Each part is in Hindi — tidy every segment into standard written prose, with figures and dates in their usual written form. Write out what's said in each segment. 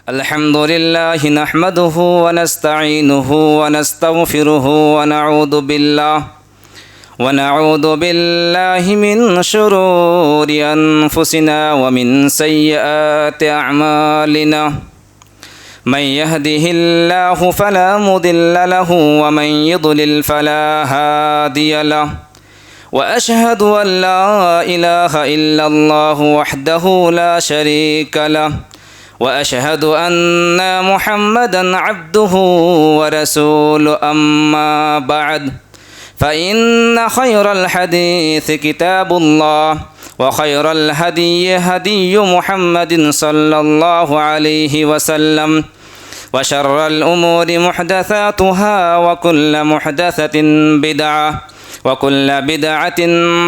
अल्हम्दुलिल्लाहि नहमदुहु व नस्तईनुहु व नस्तगफिरुहु व नऊदु बिल्लाहि मिन शुरूरि अनफुसिना व मिन सय्यिआति अअमालिना मन यहदिहिल्लाहु फला मुदिल्ल लहु व मन युद्लिल फला हादिय लहु व अशहदु अन ला इलाहा इल्लल्लाहु वहदहु ला शरीक लहु व अशहदु अन्ना मुहम्मदन अब्दुहु व रसूलुहु अम्मा बअद फ़इन्न खैरल हदीस किताबुल्लाह व खैरल हदीय्यि हदीय्यु मुहम्मदिन सल्लल्लाहु अलैहि वसल्लम व शर्रल उमूरि मुहदसातुहा व कुल्ल मुहदसतिन बिदअह व कुल्ल बिदअतिन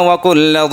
व कुल्ल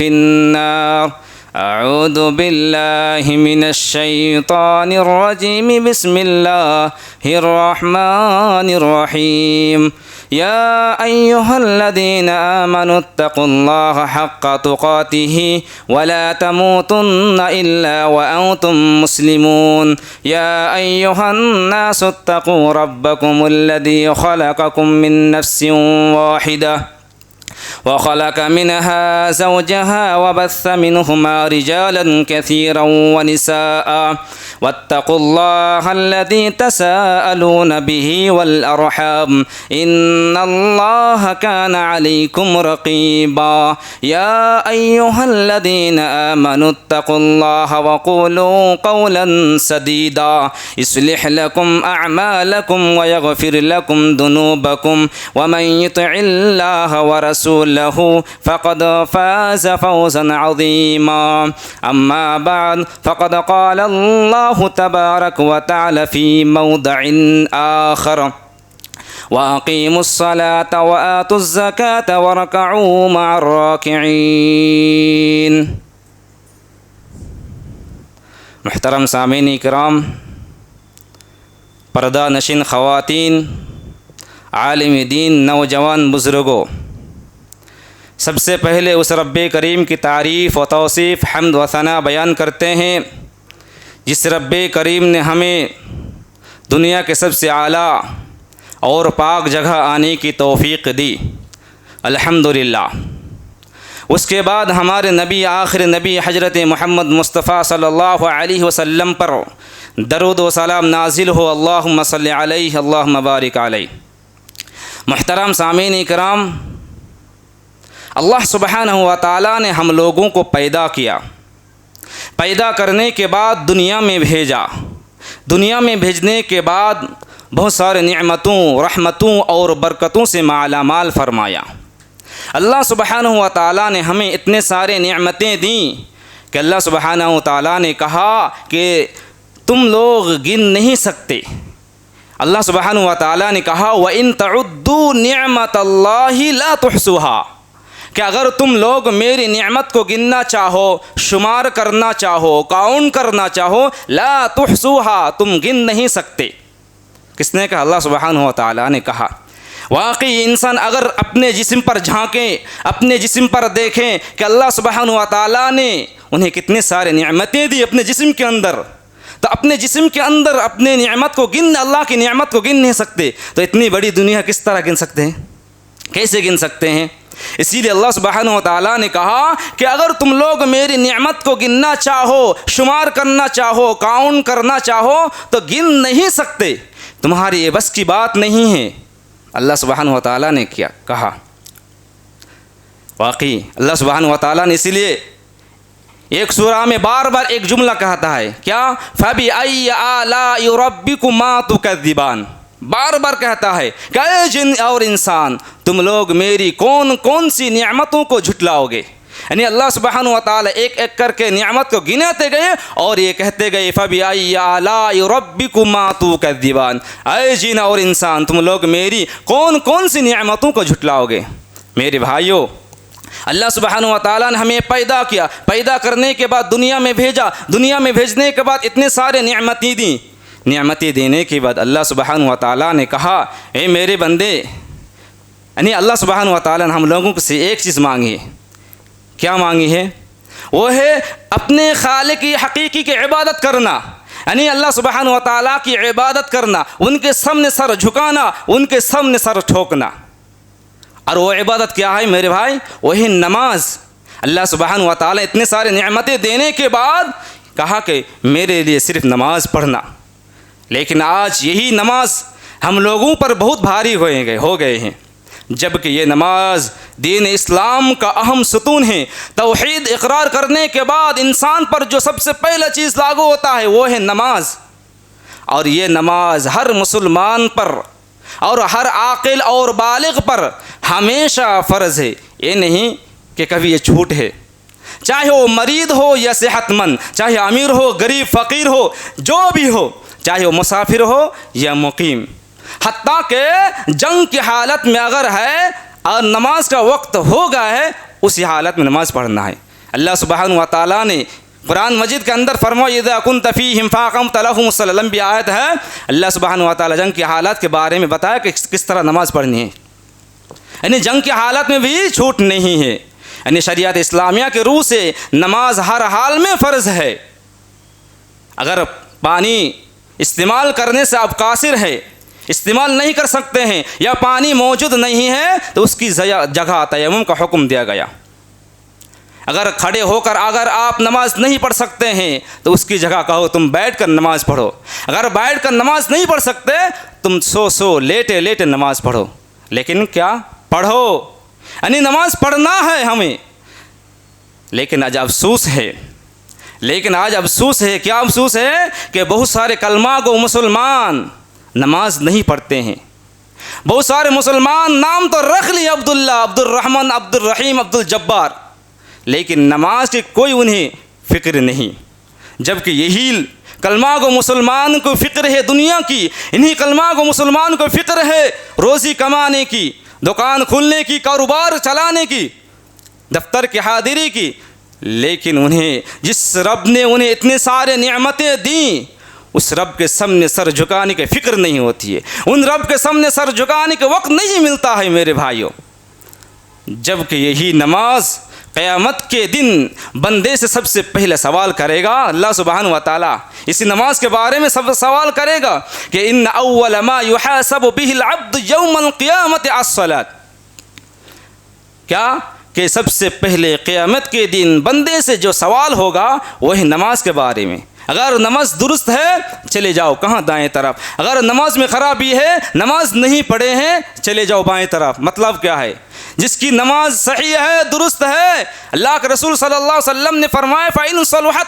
फिन्नार। अऊज़ु बिल्लाहि मिनश शैतानिर रजीम बिस्मिल्लाहिर रहमानिर रहीम। या अय्युहल्लज़ीना आमनुत्तक़ुल्लाहा हक़्क़ तुक़ातिही वला तमूतुन्ना इल्ला व अंतुम मुस्लिमून। या अय्युहन्नासुत्तक़ू रब्बकुमुल्लज़ी ख़लक़कुम मिन नफ्सिन वाहिदा वख़लक़ मिनहा ज़ौजहा वबस्स मिनहुमा रिजालन कसीरा वनिसाअ वत्तक़ुल्लाहल्लज़ी तसाअलून बिही वल अर्हम इन्नल्लाह कान अलैकुम रक़ीबा। या अय्युहल्लज़ीना आमनुत्तक़ुल्लाहा वक़ूलू क़ौलन सदीदा युस्लिह लकुम अअमालकुम व यग़फिर लकुम दुनूबकुम व मन युतिइल्लाह व रसूलहु फ़क़द फ़ाज़ फ़ौज़न अज़ीमा। अम्मा बाद फ़क़द क़ाल अल्लाहु तबारक व तआला फ़ी मौदिइन आख़र व अक़ीमुस्सलात व आतुज़्ज़कात वरकऊ मअर्राकिईन। मुहतरम सामीन इकराम, पर्दा नशीन ख़वातीन, आलिम दीन, नौजवान बुज़ुर्गों, सबसे पहले उस रब्बे करीम की तारीफ़ व तौसीफ़ हम्द व सना बयान करते हैं जिस रब्बे करीम ने हमें दुनिया के सबसे आला और पाक जगह आने की तौफ़ीक़ दी, अल्हम्दुलिल्लाह। उसके बाद हमारे नबी आखिर नबी हज़रत मोहम्मद मुस्तफ़ा सल्लल्लाहु अलैहि वसल्लम पर दरूद व सलाम नाजिल हो। अल्लाहुम्मा सल्लि अलैहि अल्लाहुम्मा बारिक अलैहि। मुहतरम सामीन इकराम, अल्लाह सुब्हानहु व तआला ने हम लोगों को पैदा किया, पैदा करने के बाद दुनिया में भेजा, दुनिया में भेजने के बाद बहुत सारे निअमतों, रहमतों और बरकतों से मालामाल फरमाया। अल्लाह सुब्हानहु व तआला ने हमें इतने सारे निअमतें दी कि अल्लाह सुब्हानहु व तआला ने कहा कि तुम लोग गिन नहीं सकते। अल्लाह सुब्हानहु व तआला ने कहा व इन तउद्दू निअमतल्लाहि ला तुहसूहा, कि अगर तुम लोग मेरी निअमत को गिनना चाहो, शुमार करना चाहो, काउंट करना चाहो, ला तुहसूहा, तुम गिन नहीं सकते। किसने कहा? अल्लाह सुब्हानहु व तआला ने कहा। वाकई इंसान अगर अपने जिस्म पर झांकें, अपने जिस्म पर देखें कि अल्लाह सुब्हानहु व तआला ने उन्हें कितने सारे निअमतें दी अपने जिस्म के अंदर, तो अपने जिस्म के अंदर अपने निअमत को गिन, अल्लाह की निअमत को गिन नहीं सकते, तो इतनी बड़ी दुनिया किस तरह गिन सकते हैं? कैसे गिन सकते हैं? इसीलिए अल्लाह सुब्हानहु व तआला ने कहा कि अगर तुम लोग मेरी निअमत को गिनना चाहो, शुमार करना चाहो, काउंट करना चाहो, तो गिन नहीं सकते, तुम्हारी ये बस की बात नहीं है। अल्लाह सुब्हानहु व तआला ने क्या कहा? वाकई अल्लाह सुब्हानहु व तआला ने इसीलिए एक सूरा में बार बार एक जुमला कहता है, क्या? फबी अय्यि आलाइ रब्बिकुमा तुकज़्ज़िबान, बार बार कहता है कि ऐ जिन और इंसान, तुम लोग मेरी कौन कौन सी नियामतों को झुटलाओगे। यानी अल्लाह सुब्हानहु व तआला एक एक करके नियामत को गिनाते गए और ये कहते गए फबी अय्यि आलाइ रब्बिकुमा तुकज़्ज़िबान, ऐ जिन और इंसान, तुम लोग मेरी कौन कौन सी नियामतों को झुटलाओगे। मेरे भाइयों, अल्लाह सुब्हानहु व तआला ने हमें पैदा किया, पैदा करने के बाद दुनिया में भेजा, दुनिया में भेजने के बाद इतने सारे नियामतें दी, नियामतें देने के बाद अल्लाह सुब्हानहु व तआला ने कहा, ए मेरे बंदे, यानी अल्लाह सुब्हानहु व तआला ने हम लोगों से एक चीज़ मांगी है। क्या मांगी है? वो है अपने खालिक की हकीकी की इबादत करना, यानी अल्लाह सुब्हानहु व तआला की इबादत करना, उनके सामने सर झुकाना, उनके सामने सर ठोकना। और वो इबादत क्या है मेरे भाई? वही नमाज। अल्लाह सुब्हानहु व तआला इतने सारे नेमतें देने के बाद कहा कि मेरे लिए सिर्फ नमाज पढ़ना। लेकिन आज यही नमाज हम लोगों पर बहुत भारी हो गए हैं, जबकि ये नमाज दीन इस्लाम का अहम सतून है। तौहीद इकरार करने के बाद इंसान पर जो सबसे पहला चीज़ लागू होता है वो है नमाज। और ये नमाज हर मुसलमान पर और हर आकिल और बालिग पर हमेशा फ़र्ज़ है। ये नहीं कि कभी ये छूट है, चाहे वो मरीद हो या सेहतमंद, चाहे अमीर हो गरीब फ़कीर हो, जो भी हो, चाहे वो मुसाफिर हो या मुकीम, हत्ता के जंग की हालत में अगर है और नमाज का वक्त हो गया है, उसी हालत में नमाज पढ़ना है। अल्लाह सुब्हानहु व तआला ने कुरान मजीद के अंदर फरमाया इज़ा कुन्त फ़ीहिम फ़अक़मत लहुम सल्लम भी आयत है। अल्लाह सुब्हानहु व तआला जंग की हालत के बारे में बताया कि किस तरह नमाज पढ़नी है, यानी जंग की हालत में भी छूट नहीं है। यानी शरीयत इस्लामिया के रूह से नमाज हर हाल में फ़र्ज़ है। अगर पानी इस्तेमाल करने से आप कासिर है, इस्तेमाल नहीं कर सकते हैं या पानी मौजूद नहीं है, तो उसकी जगह तयम्मुम का हुक्म दिया गया। अगर खड़े होकर अगर आप नमाज नहीं पढ़ सकते हैं तो उसकी जगह कहो तुम बैठ कर नमाज पढ़ो। अगर बैठ कर नमाज नहीं पढ़ सकते तुम सो लेटे लेटे नमाज पढ़ो, लेकिन क्या पढ़ो, यानी नमाज पढ़ना है हमें। लेकिन आज अफसोस है, क्या अफसोस है कि बहुत सारे कलमा को मुसलमान नमाज नहीं पढ़ते हैं। बहुत सारे मुसलमान नाम तो रख लिए अब्दुल्ला, अब्दुर्रहमान, अब्दुर्रहीम, अब्दुल जब्बार, लेकिन नमाज की कोई उन्हें फ़िक्र नहीं। जबकि यही कलमा को मुसलमान को फ़िक्र है दुनिया की, इन्हीं कलमा को मुसलमान को फ़िक्र है रोज़ी कमाने की, दुकान खोलने की, कारोबार चलाने की, दफ्तर की हाजिरी की। लेकिन उन्हें जिस रब ने उन्हें इतने सारे नेमतें दी, उस रब के सामने सर झुकाने की फ़िक्र नहीं होती है, उन रब के सामने सर झुकाने के वक्त नहीं मिलता है मेरे भाइयों। जबकि यही नमाज क़यामत के दिन बंदे से सबसे पहले सवाल करेगा अल्लाह सुब्हानहु व तआला। इसी नमाज के बारे में सब सवाल करेगा कि इन्न अव्वल मा युहासबु बिहिल अब्द यौमल क़ियामत अस्सलात, क्या कि सबसे पहले क़यामत के दिन बंदे से जो सवाल होगा वही नमाज के बारे में। अगर नमाज दुरुस्त है चले जाओ कहाँ? दाएं तरफ। अगर नमाज में ख़राबी है, नमाज नहीं पढ़े हैं, चले जाओ बाएं तरफ। मतलब क्या है? जिसकी नमाज सही है, दुरुस्त है, अल्लाह के रसूल सल्लल्लाहु अलैहि वसल्लम ने फरमाया फ़इन सलुहत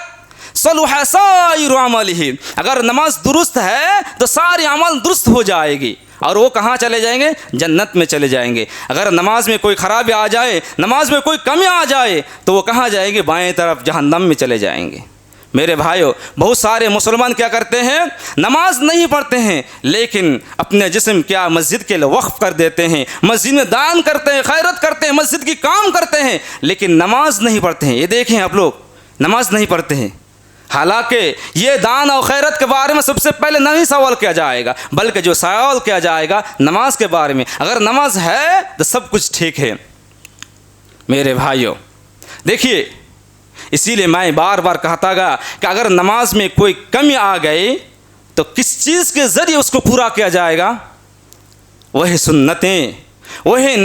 सलुह साइरु अमलिही, अगर नमाज दुरुस्त है तो सारी अमल दुरुस्त हो जाएगी और वो कहाँ चले जाएंगे? जन्नत में चले जाएंगे। अगर नमाज में कोई ख़राबी आ जाए, नमाज में कोई कमी आ जाए, तो वो कहाँ जाएंगे? बाएं तरफ, जहन्नम में चले जाएंगे। मेरे भाइयों, बहुत सारे मुसलमान क्या करते हैं? नमाज नहीं पढ़ते हैं, लेकिन अपने जिस्म क्या मस्जिद के लिए वक्फ़ कर देते हैं, मस्जिद में दान करते हैं, खैरत करते हैं, मस्जिद की काम करते हैं, लेकिन नमाज नहीं पढ़ते हैं। ये देखें आप लोग, नमाज नहीं पढ़ते हैं। हालांकि ये दान और खैरत के बारे में सबसे पहले नहीं सवाल किया जाएगा, बल्कि जो सवाल किया जाएगा नमाज के बारे में। अगर नमाज है तो सब कुछ ठीक है। मेरे भाइयों देखिए, इसीलिए मैं बार बार कहता गया कि अगर नमाज में कोई कमी आ गई तो किस चीज़ के ज़रिए उसको पूरा किया जाएगा? वही सुन्नतें, वही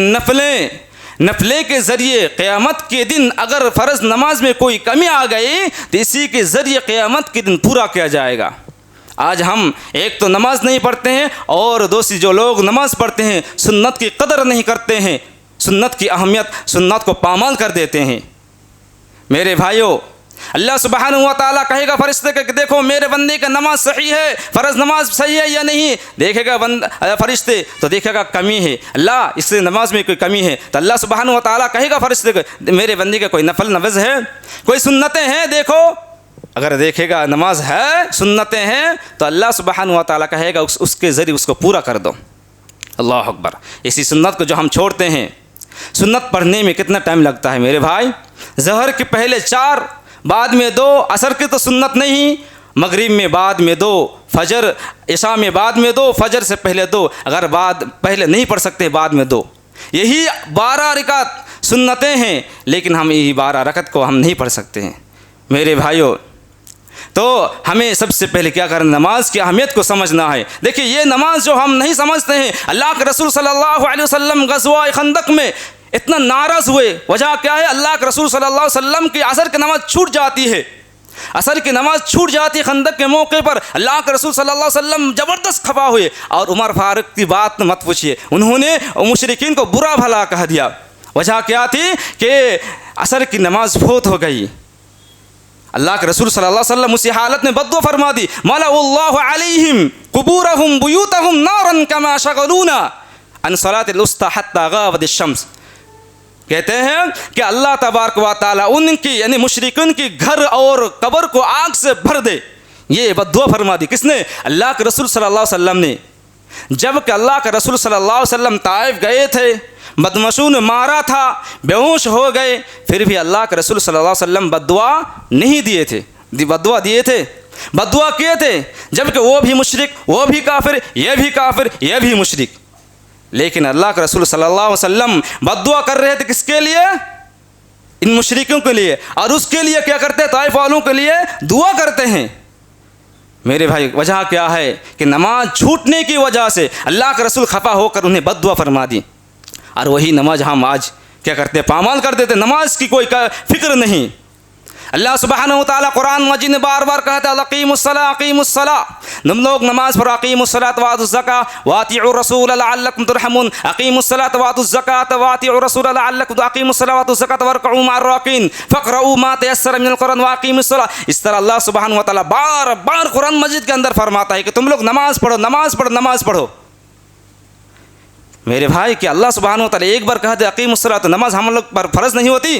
नफले के ज़रिए। क़यामत के दिन अगर फ़र्ज़ नमाज में कोई कमी आ गई तो इसी के ज़रिए क़यामत के दिन पूरा किया जाएगा। आज हम एक तो नमाज नहीं पढ़ते हैं और दूसरी जो लोग नमाज पढ़ते हैं सुन्नत की कदर नहीं करते हैं, सुन्नत की अहमियत, सुन्नत को पामाल कर देते हैं। मेरे भाइयों, अल्लाह सुब्हानहु व तआला कहेगा फरिश्ते के कि देखो मेरे बंदे का नमाज सही है, फ़र्ज़ नमाज सही है या नहीं। देखेगा फरिश्ते तो देखेगा कमी है, अल्लाह इससे नमाज में कोई कमी है, तो अल्लाह सुब्हानहु व तआला कहेगा फरिश्ते को मेरे बंदे का कोई नफल नवज़ है, कोई सुन्नतें हैं देखो। अगर देखेगा नमाज है, सुन्नतें हैं, तो अल्लाह सुब्हानहु व तआला कहेगा उसके ज़रिए उसको पूरा कर दो। अल्लाह अकबर। इसी सुन्नत को जो हम छोड़ते हैं, सुन्नत पढ़ने में कितना टाइम लगता है मेरे भाई? ज़हर के पहले 4, बाद में 2, असर की तो सुन्नत नहीं, मगरिब में बाद में 2, फजर इशा में बाद में 2, फजर से पहले 2, अगर बाद पहले नहीं पढ़ सकते बाद में 2। यही 12 रकात सुन्नतें हैं, लेकिन हम ये 12 रकत को हम नहीं पढ़ सकते हैं। मेरे भाइयों, तो हमें सबसे पहले क्या करना, नमाज की अहमियत को समझना है। देखिए ये नमाज जो हम नहीं समझते हैं, अल्लाह के रसूल सल्लल्लाहु अलैहि वसल्लम गज़वा खंदक में इतना नाराज़ हुए, वजह क्या है, अल्लाह के रसूल सल्लल्लाहु अलैहि वसल्लम की असर की नमाज छूट जाती है, असर की नमाज छूट जाती है। खंदक के मौके पर अल्लाह के रसूल सल्लल्लाहु अलैहि वसल्लम ज़बरदस्त खफा हुए, और उमर फारूक की बात मत पूछिए, उन्होंने मुशरिकीन को बुरा भला कह दिया। वजह क्या थी कि असर की नमाज फौत हो गई। अल्लाह के रसूल सल्लल्लाहु अलैहि वसल्लम उसी हालत में बद्दुआ फरमा दी, मलअल्लाहु अलैहिम कुबूरहुम बुयूतहुम नारन कमा शगलूना अन सलातिल उस्ता हत्ता गावत शम्स। कहते हैं कि अल्लाह तबारक व तआला उनकी यानी मुशरिकिन की घर और कब्र को आग से भर दे, ये बद्दुआ फरमा दी। किसने? अल्लाह के रसूल सल्लल्लाहु अलैहि वसल्लम ने। जब कि अल्लाह के रसूल सल्लल्लाहु अलैहि वसल्लम ताइफ गए थे, बदमाशों ने मारा था, बेहोश हो गए, फिर भी अल्लाह के रसूल सल्लल्लाहु अलैहि वसल्लम बद्दुआ नहीं दिए थे, बद्दुआ दिए थे, बद्दुआ किए थे, जबकि वो भी मुशरिक, वो भी काफिर, ये भी काफिर, ये भी मुशरिक। लेकिन अल्लाह के रसूल सल्लल्लाहु अलैहि वसल्लम बद्दुआ कर रहे थे किसके लिए? इन मुशरिकों के लिए, और उसके लिए क्या करते हैं, ताइफ वालों के लिए दुआ करते हैं। मेरे भाई, वजह क्या है कि नमाज छूटने की वजह से अल्लाह के रसूल खफा होकर उन्हें बद्दुआ फरमा दी, और वही नमाज हम आज क्या करते हैं, पामाल कर देते, नमाज की कोई फिक्र नहीं। अल्लाह सुब्हानहु व तआला कुरान मजीद में बार बार कहता है, अक़ीमुस्सलाह अक़ीमुस्सलाह, तुम लोग नमाज पढ़ो, अक़ीमुस्सलात व आतुज़ ज़कात व अतीउर रसूल लअल्लकुम तुरहमून, अक़ीमुस्सलात व आतुज़ ज़कात व अतीउर रसूल लअल्लकुम, अक़ीमुस्सलात व आतुज़ ज़कात वरकऊ मअर राकिन फ़क़रऊ मा तयस्सर मिनल कुरान व अक़ीमुस्सलाह। इस तरह अल्लाह सुब्हानहु व तआला बार बार कुरान मजीद के अंदर फरमाता है कि तुम लोग नमाज पढ़ो, नमाज पढ़ो, नमाज पढ़ो। मेरे भाई, कि अल्लाह सुब्हानहु व तआला एक बार कह दे अक़ीमुस्सलाह, तो नमाज हम लोग पर फ़र्ज़ नहीं होती?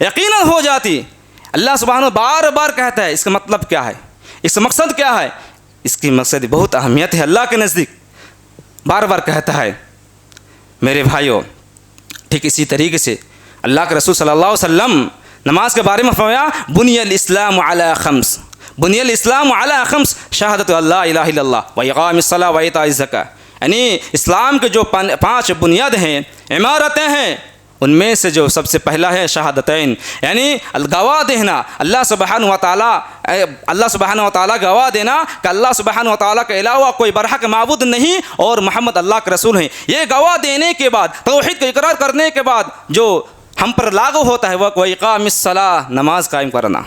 यकीनन हो जाती। अल्लाह सुब्हानहु बार बार कहता है, इसका मतलब क्या है, इसका मकसद क्या है? इसकी मकसद बहुत अहमियत है अल्लाह के नज़दीक, बार बार कहता है। मेरे भाइयों, ठीक इसी तरीके से अल्लाह के रसूल सल्लल्लाहु अलैहि वसल्लम नमाज के बारे में फरमाया, बुनियल इस्लाम अला खम्स, बुनियल इस्लाम अला खम्स, शहादतु अल्ला इलाहा इल्लल्लाह व इक़ामिस सलाह व इताइज़ ज़कात। यानी इस्लाम के जो 5 बुनियाद हैं, इमारतें हैं, उनमें से जो सबसे पहला है शहादतैन, यानी गवाह देना, अल्लाह सुब्हानहु व तआला गवाह देना कि अल्लाह सुब्हानहु व तआला के अलावा कोई बरहक माबूद नहीं और मोहम्मद अल्लाह के रसूल हैं। ये गवाह देने के बाद, तौहीद का इकरार करने के बाद जो हम पर लागू होता है वह इक़ामिस सलाह, नमाज कायम करना।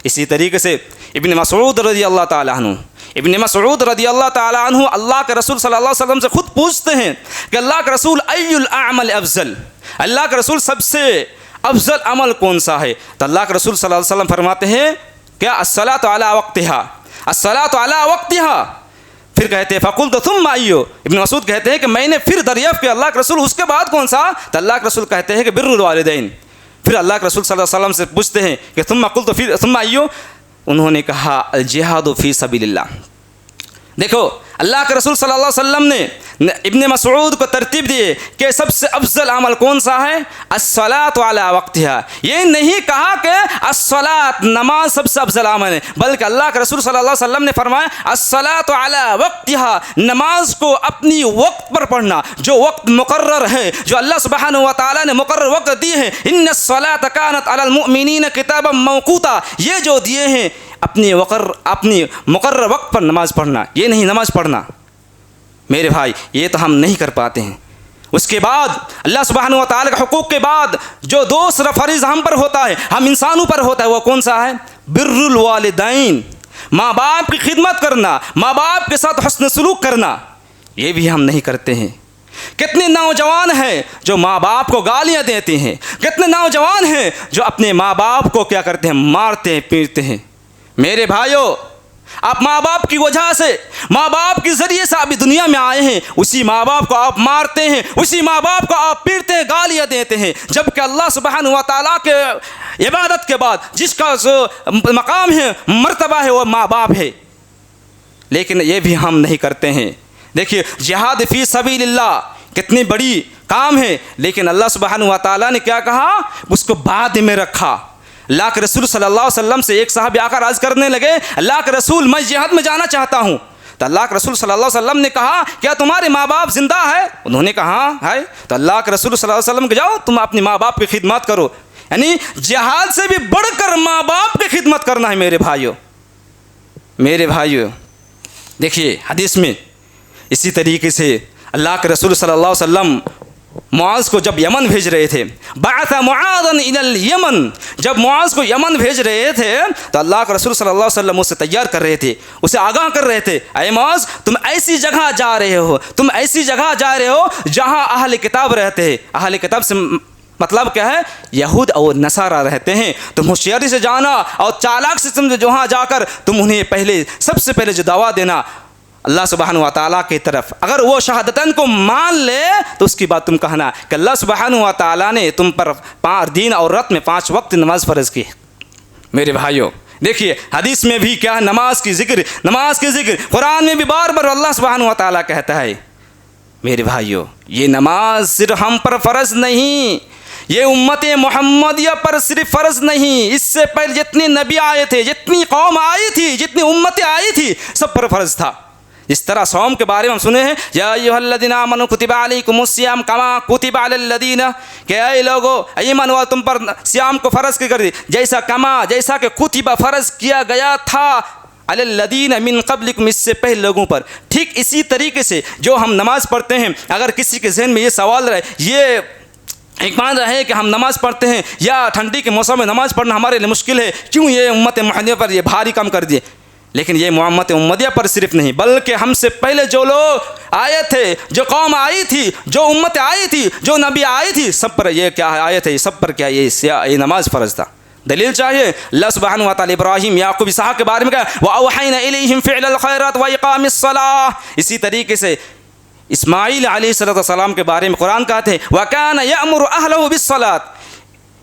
इसी तरीके से इब्न मसऊद रज़ियल्लाहु ताला अन्हु, इब्न मसऊद रज़ियल्लाहु ताला अन्हु अल्लाह के रसूल सल्लल्लाहु अलैहि वसल्लम से खुद पूछते हैं कि अल्लाह के रसूल अय्युल अअमल अफ़ज़ल, अल्लाह के रसूल सबसे अफजल अमल कौन सा है? तो अल्लाह के रसूल सल्लल्लाहु अलैहि वसल्लम फरमाते हैं क्या, अस्सलातु अला वक्तिहा, अस्सलातु अला वक्तिहा। फिर कहते हैं फ़क़ुल्तु सुम्मा अय्यु, इब्न मसूद कहते हैं कि मैंने फिर दरियाफ़्त किया अल्लाह के रसूल उसके बाद कौन सा? तो अल्लाह के रसूल कहते हैं कि बिर्रुल वालिदैन। फिर अल्लाह के रसूल सल्लल्लाहु अलैहि वसल्लम से पूछते हैं कि सुम्मा क़ुल्तु फिर सुम्मा अय्यु, उन्होंने कहा अल जिहादु फ़ी सबीलिल्लाह। देखो अल्लाह के रसूल सल्लल्लाहु अलैहि वसल्लम ने इब्न मसऊद को तरतीब दिए कि सबसे अफजल अमल कौन सा है? अस्सलातु अला वक्तिहा। ये नहीं कहा कि अस्सलात नमाज सबसे अफजल अमल है, बल्कि अल्लाह के रसूल सल्लल्लाहु अलैहि वसल्लम ने फरमाया अस्सलातु अला वक्तिहा, नमाज को अपनी वक्त पर पढ़ना, जो वक्त मुकर्रर है, जो अल्लाह सुब्हानहु व तआला ने मुकर्रर वक्त दिए हैं, इन्नस्सलात कानत अलल मुअमिनीन किताबन मौक़ूता, ये जो दिए हैं अपनी मुकर्रर वक्त पर नमाज पढ़ना, ये नहीं नमाज पढ़ना। मेरे भाई, ये तो हम नहीं कर पाते हैं। उसके बाद अल्लाह सुब्हानहु व तआला के हुकूक़ के बाद जो दूसरा फ़र्ज़ हम पर होता है, हम इंसानों पर होता है, वो कौन सा है? बिर्रुल वालिदैन, माँ बाप की खिदमत करना, माँ बाप के साथ हुस्न सलूक करना, ये भी हम नहीं करते हैं। कितने नौजवान हैं जो माँ बाप को गालियाँ देते हैं, कितने नौजवान हैं जो अपने माँ बाप को क्या करते हैं? मारते हैं, पीटते हैं। मेरे भाइयों, आप माँ बाप की वजह से, माँ बाप के ज़रिए से अभी दुनिया में आए हैं, उसी माँ बाप को आप मारते हैं, उसी माँ बाप को आप पीटते हैं, गालियाँ देते हैं, जबकि अल्लाह सुब्हानहु व तआला के इबादत के बाद जिसका जो मकाम है, मर्तबा है, वो माँ बाप है। लेकिन ये भी हम नहीं करते हैं। देखिए जिहाद फ़ी सबीलिल्लाह कितनी बड़ी काम है, लेकिन अल्लाह सुब्हानहु व तआला ने क्या कहा? उसको बाद में रखा। अल्लाह के रसूल सल्लल्लाहु अलैहि वसल्लम से एक साहबी आकर अर्ज़ करने लगे, अल्लाह के रसूल मैं जिहाद में जाना चाहता हूँ। तो अल्लाह के रसूल सल्लल्लाहु अलैहि वसल्लम ने कहा, क्या तुम्हारे माँ बाप जिंदा है? उन्होंने कहा हाँ है। तो अल्लाह के रसूल सल्लल्लाहु अलैहि वसल्लम के जाओ तुम अपने माँ बाप की खिदमत करो। यानी जिहाद से भी बढ़कर माँ बाप की खिदमत करना है मेरे भाइयों। मेरे भाइयों देखिए हदीस में इसी तरीके से अल्लाह के रसूल सल्लल्लाहु अलैहि वसल्लम मुआज़ को जब यमन भेज रहे थे, बअसा मुआज़न इलल यमन, जब मुआज़ को यमन भेज रहे थे तो अल्लाह के रसूल सल्लल्लाहु अलैहि वसल्लम उसे तैयार कर रहे थे, उसे आगाह कर रहे थे, अय मुआज़ तुम ऐसी जगह जा रहे हो, तुम ऐसी जगह जा रहे हो जहाँ अहले किताब रहते हैं। अहले किताब से मतलब क्या है? यहूद और नसारा रहते हैं। तुम होशियारी से जाना और चालाक से तुम जहाँ जाकर तुम उन्हें पहले सबसे पहले जो दावा देना अल्लाह सुब्हानहु व तआला की तरफ, अगर वो शहादतन को मान ले तो उसकी बात तुम कहना कि अल्लाह सुब्हानहु व तआला ने तुम पर दिन और रात में 5 वक्त नमाज फ़र्ज़ की। मेरे भाइयों देखिए हदीस में भी क्या है? नमाज की ज़िक्र कुरान में भी बार बार अल्लाह सुब्हानहु व तआला कहता है। मेरे भाइयों ये नमाज सिर्फ हम पर फ़र्ज़ नहीं, ये उम्मत मोहम्मदिया पर सिर्फ फ़र्ज़ नहीं, इससे पहले जितने नबी आए थे, जितनी कौम आई थी, जितनी उम्मतें आई थी, सब पर फ़र्ज़ था। इस तरह सौम के बारे में हम सुने हैं, या अय्युहल्लज़ीना आमनू कुतिबा अलैकुमुस्सियाम कमा कुतिबा अलल्लज़ीना, कि ऐ लोगों ईमान वालों तुम पर सियाम को फ़र्ज़ कर दी जैसा कि कुतिबा फ़र्ज़ किया गया था अलल्लज़ीना मिन क़ब्लिकुम, इससे पहले लोगों पर। ठीक इसी तरीके से जो हम नमाज़ पढ़ते हैं, अगर किसी के जहन में ये सवाल रहे, ये एक मान रहे कि हम नमाज़ पढ़ते हैं या ठंडी के मौसम में नमाज़ पढ़ना हमारे लिए मुश्किल है, क्यों ये उम्मत मुहम्मदिया पर ये भारी काम कर दिए। लेकिन ये उम्मत मुहम्मदिया पर सिर्फ नहीं, बल्कि हमसे पहले जो लोग आए थे, जो कौम आई थी, जो उम्मत आई थी, जो नबी आई थी, सब पर ये क्या आए थे, सब पर क्या ये नमाज फ़र्ज़ था। दलील चाहिए? अल्लाह सुब्हानहु व तआला इब्राहीम याकूब इसहाक़ के बारे में कहा, व औहैना इलैहिम फ़िअलल खैरात व इक़ामिस्सलाह। इसी तरीके से इस्माईल अलैहिस्सलाम के बारे में कुरान कहते हैं, व काना यअमुरु अहलहु बिस्सलात।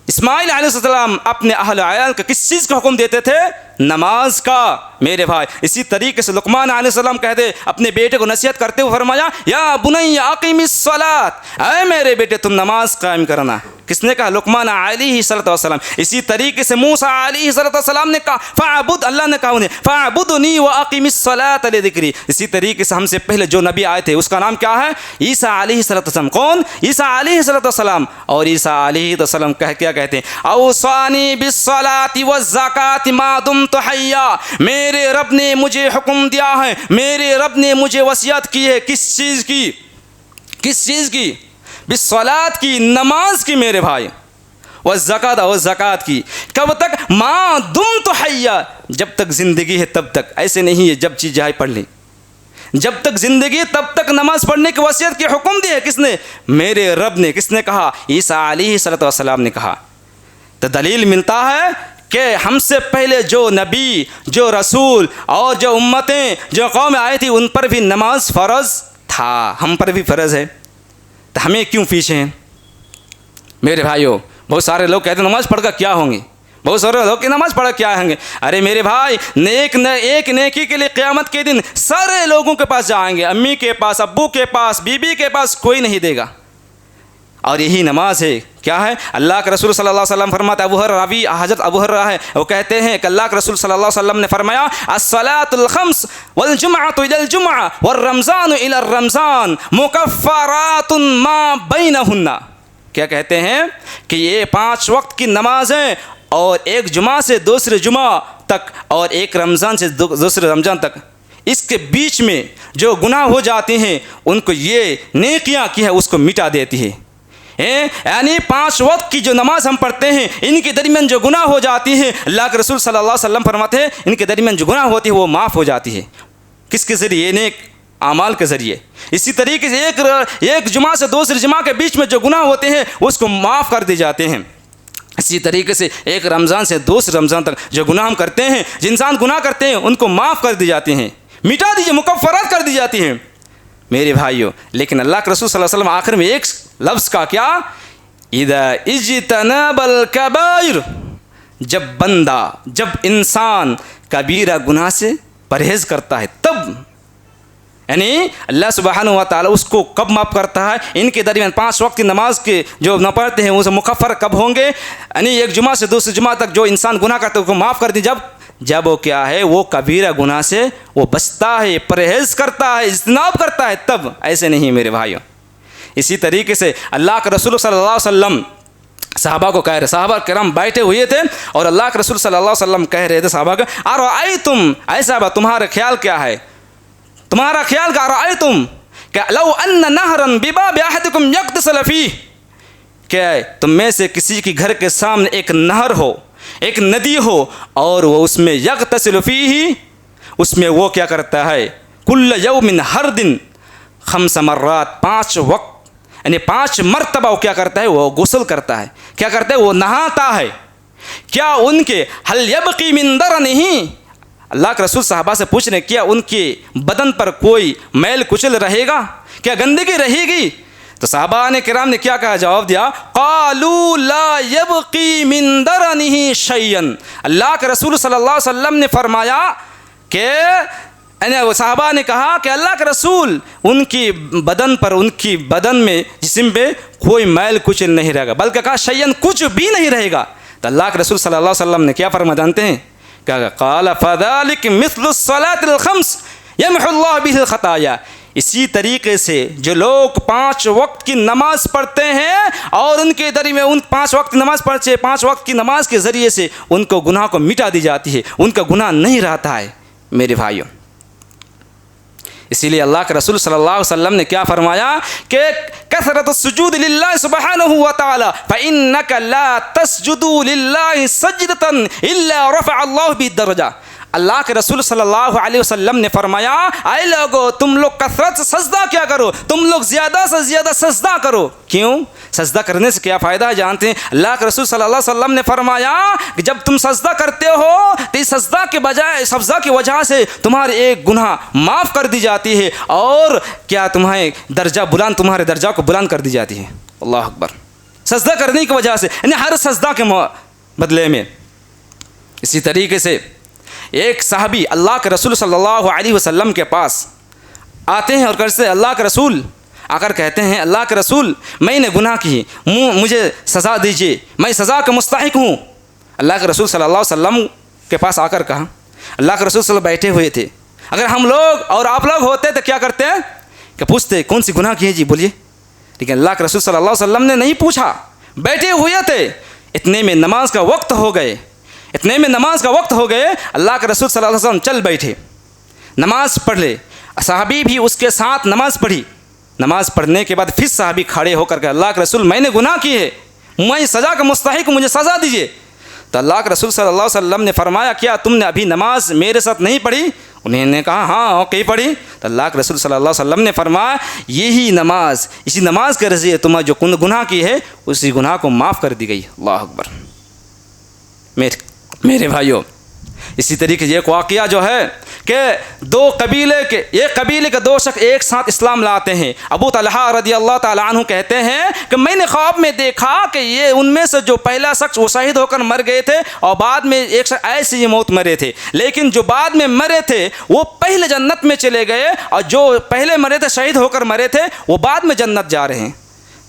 इस्माईल अलैहिस्सलाम अपने अहल आयाल का किस चीज़ का हुक्म देते थे? नमाज का। मेरे भाई इसी तरीके से लुक़मान अलैहिस्सलाम कहते अपने बेटे को नसीहत करते हुए फरमाया, या बुनैया अक़ीमिस्सलात, ऐ मेरे बेटे तुम नमाज कायम करना। किसने कहा? लुक़मान अलैहिस्सलाम। इसी तरीके से मूसा अलैहिस्सलाम ने कहा फ़अबुद, अल्लाह ने कहा उन्हें फ़अबुदनी व अक़ीमिस्सलात लिज़िक्री। इसी तरीके से हमसे पहले जो नबी आए थे उसका नाम क्या है? ईसा अलैहिस्सलाम। कौन? ईसा अलैहिस्सलाम। और ईसा अलैहिस्सलाम क्या कहते हैं? औसानी बिस्सलाति वज़्ज़काति मा दुम्तु हय्या, मेरे रब ने मुझे हुक्म दिया है, मेरे रब ने मुझे वसीयत की है। किस चीज़ की? किस चीज़ की? बिस्सलात की, नमाज की मेरे भाई, वज़्ज़कात और ज़कात की। कब तक? मा दुम्तु हय्या, जब तक ज़िंदगी है तब तक। ऐसे नहीं है जब चीज़ जाए पढ़ ली, जब तक ज़िंदगी तब तक नमाज पढ़ने की वसीयत की हुक्म दी है। किसने? मेरे रब ने। किसने कहा? ईसा अलैहिस्सलाम ने कहा। तो दलील मिलता है कि हमसे पहले जो नबी, जो रसूल और जो उम्मतें, जो कौम आई थी, उन पर भी नमाज फ़र्ज़ था, हम पर भी फ़र्ज़ है। तो हमें क्यों पीछे हैं? मेरे भाइयों बहुत सारे लोग कहते हैं नमाज़ पढ़कर क्या होंगे, बहुत सारे लोग की नमाज़ पढ़ क्या होंगे। अरे मेरे भाई एक नेकी के लिए क़यामत के दिन सारे लोगों के पास जाएंगे, अम्मी के पास, अब्बू के पास, बीबी के पास, कोई नहीं देगा। और यही नमाज है। क्या है? अल्लाह के रसूल सल्लल्लाहु अलैहि वसल्लम फरमाते, हज़रत अबू हुरैरा है, वो कहते हैं कि अल्लाह के रसूल सल्लल्लाहु अलैहि वसल्लम ने फरमाया, अस्सलातुल खम्स वल जुमअतु इलल जुमअ वर रमज़ानु इलर रमज़ान मुकफ़्फ़रातुन मा बैनहुन्ना। क्या कहते हैं? कि ये 5 वक्त की नमाज है, और एक जुमा से दूसरे जुमा तक और एक रमज़ान से दूसरे रमज़ान तक, इसके बीच में जो गुनाह हो जाते हैं उनको ये नेकियां की है उसको मिटा देती है। यानी 5 वक्त की जो नमाज हम पढ़ते हैं, इनके दरमियान जो गुनाह हो जाती है, अल्लाह के रसूल सल्लल्लाहु अलैहि वसल्लम फरमाते हैं इनके दरमियान जो गुनाह होती है वो माफ़ हो जाती है। किसके ज़रिए? नेक आमाल के ज़रिए। इसी तरीके से एक जुमा से दूसरे जुमा के बीच में जो गुनाह होते हैं उसको माफ़ कर दिए जाते हैं। इसी तरीके से एक रमज़ान से दूसरे रमज़ान तक जो गुनाह हम करते हैं, जिन इंसान गुनाह करते हैं उनको माफ़ कर दी जाते हैं, मिटा दीजिए, मुकफ़्फ़रात कर दी जाती हैं मेरे भाइयों। लेकिन अल्लाह के रसूल सल्लल्लाहु अलैहि वसल्लम आखिर में एक लफ्ज़ का क्या? इज़ा इज्तनबल कबाइर, जब इंसान कबीरा गुनाह से परहेज़ करता है तब यानी अल्लाह सुब्हानहू व तआला उसको कब माफ़ करता है? इनके दरमियान 5 वक्त की नमाज के जो न पढ़ते हैं उसे मुकफ़र कब होंगे? यानी एक जुमा से दूसरे जुमा तक जो इंसान गुनाह करता है उसको माफ़ कर दी जब वो क्या है, वो कबीरा गुनाह से वो बचता है, परहेज़ करता है, इज्तनाब करता है, तब। ऐसे नहीं मेरे भाइयों। इसी तरीके से अल्लाह के रसूल सल्लल्लाहु अलैहि वसल्लम सहाबा को कह रहे, सहाबा किराम बैठे हुए थे और अल्लाह के रसूल सल्लल्लाहु अलैहि वसल्लम कह रहे थे सहाबा को, अरअयतुम, ऐसा बा तुम्हारा ख्याल क्या है, तुम्हारा ख्याल का, अरअयतुम क्या लौ अन्न नहरन बिबाबि अहदिकुम यग़्तसिलु फीह, क्या तुम में से किसी के घर के सामने एक नहर हो, एक नदी हो और वो उसमें यग़्तसिलु फीह, उसमें वो क्या करता है, कुल्ल यौमिन, हर दिन, 5 मर्रात, 5 वक्त, यानी 5 मरतबा वो क्या करता है, वो गुस्ल करता है, क्या करता है, वो नहाता है। क्या उनके हल यबकी मिन दरनिही, अल्लाह के रसूल साहबा से पूछ रहे क्या उनके बदन पर कोई मैल कुचल रहेगा, क्या गंदगी रहेगी? तो साहबा ने किराम ने क्या कहा, जवाब दिया, क़ालू ला यबकी मिन दरनिही शैयन। अल्लाह के रसूल सल्लल्लाहु अलैहि वसल्लम ने फरमाया कि वो साहबा ने कहा कि अल्लाह के रसूल उनकी बदन में जिस्म पे कोई मैल कुचल नहीं रहेगा, बल्कि कहा शैयन, कुछ भी नहीं रहेगा। तो अल्लाह के रसूल सल्लल्लाहु अलैहि वसल्लम ने क्या फरमा जानते हैं, क्या कहा, क़ाल फ़ज़ालिक मिस्लुस सलातिल ख़म्स यमहुल्लाहु बिहिल ख़ताया। इसी तरीके से जो लोग 5 वक्त की नमाज पढ़ते हैं और उनके दरमियान उन 5 वक्त की नमाज पढ़ते, 5 वक्त की नमाज के ज़रिए से उनको गुनाह को मिटा दी जाती है, उनका गुनाह नहीं रहता है मेरे भाइयों। इसीलिए अल्लाह के रसूल सल्लल्लाहु अलैहि वसल्लम ने क्या फरमाया कि कसरत सुजूद लिल्लाहि सुब्हानहू व तआला फ़इन्नका ला तस्जुदू लिल्लाहि सजदतन इल्ला रफ़अ अल्लाहु बिही दरजा। अल्लाह के रसूल सल्लल्लाहु अलैहि वसल्लम ने फरमाया, आए लोगो तुम लोग कसरत से सजदा क्या करो, तुम लोग ज़्यादा से ज़्यादा सजदा करो। क्यों? सजदा करने से क्या फ़ायदा है जानते हैं? अल्लाह के रसूल सल्लल्लाहु अलैहि वसल्लम ने फरमाया कि जब तुम सजदा करते हो तो इस सजदा के बजाय सजदा की वजह से तुम्हारे एक गुनाह माफ़ कर दी जाती है और क्या तुम्हारे दर्जा को बुलंद कर दी जाती है। अल्लाह अकबर। सजदा करने की वजह से, यानी हर सजदा के बदले में। इसी तरीके से एक साहबी अल्लाह के रसूल सल्लल्लाहु अलैहि वसल्लम के पास आते हैं और कहते हैं, अल्लाह के रसूल, आकर कहते हैं, अल्लाह के रसूल मैंने गुनाह की, मुझे सज़ा दीजिए, मैं सज़ा का मुस्तहिक हूँ। अल्लाह के रसूल सल्लल्लाहु अलैहि वसल्लम के पास आकर कहा, अल्लाह के रसूल सल्लल्लाहु बैठे हुए थे, अगर हम लोग और आप लोग होते तो क्या करते हैं कि पूछते कौन सी गुनाह की है जी बोलिए, लेकिन अल्लाह के रसूल सल्लल्लाहु अलैहि वसल्लम ने नहीं पूछा, बैठे हुए थे। इतने में नमाज का वक्त हो गए, अल्लाह के रसूल सल्लल्लाहु अलैहि वसल्लम चल बैठे, नमाज पढ़ ले। सहाबी भी उसके साथ नमाज पढ़ी। नमाज पढ़ने के बाद फिर सहाबी खड़े होकर के, अल्लाह के रसूल मैंने गुनाह की है, मैं सज़ा का मुस्तहिक, मुझे सज़ा दीजिए। तो अल्लाह के रसूल सल्लल्लाहु अलैहि वसल्लम ने फरमाया, क्या तुमने अभी नमाज मेरे साथ नहीं पढ़ी? उन्होंने कहा हाँ कहीं पढ़ी। तो अल्लाह के रसूल सल्लल्लाहु अलैहि वसल्लम ने फरमाया, यही नमाज, इसी नमाज के ज़रिए तुम जो गुनाह की है उसी गुनाह को माफ़ कर दी गई। अल्लाह अकबर। मेरे भाइयों, इसी तरीके से एक वाक़या जो है कि एक कबीले के 2 शख्स एक साथ इस्लाम लाते हैं। अबू तलहा रज़ी अल्लाह ताला अन्हु कहते हैं कि मैंने ख्वाब में देखा कि ये उनमें से जो पहला शख्स वो शहीद होकर मर गए थे और बाद में एक शख्स ऐसे ही मौत मरे थे, लेकिन जो बाद में मरे थे वो पहले जन्नत में चले गए और जो पहले मरे थे, शहीद होकर मरे थे, वो बाद में जन्नत जा रहे हैं।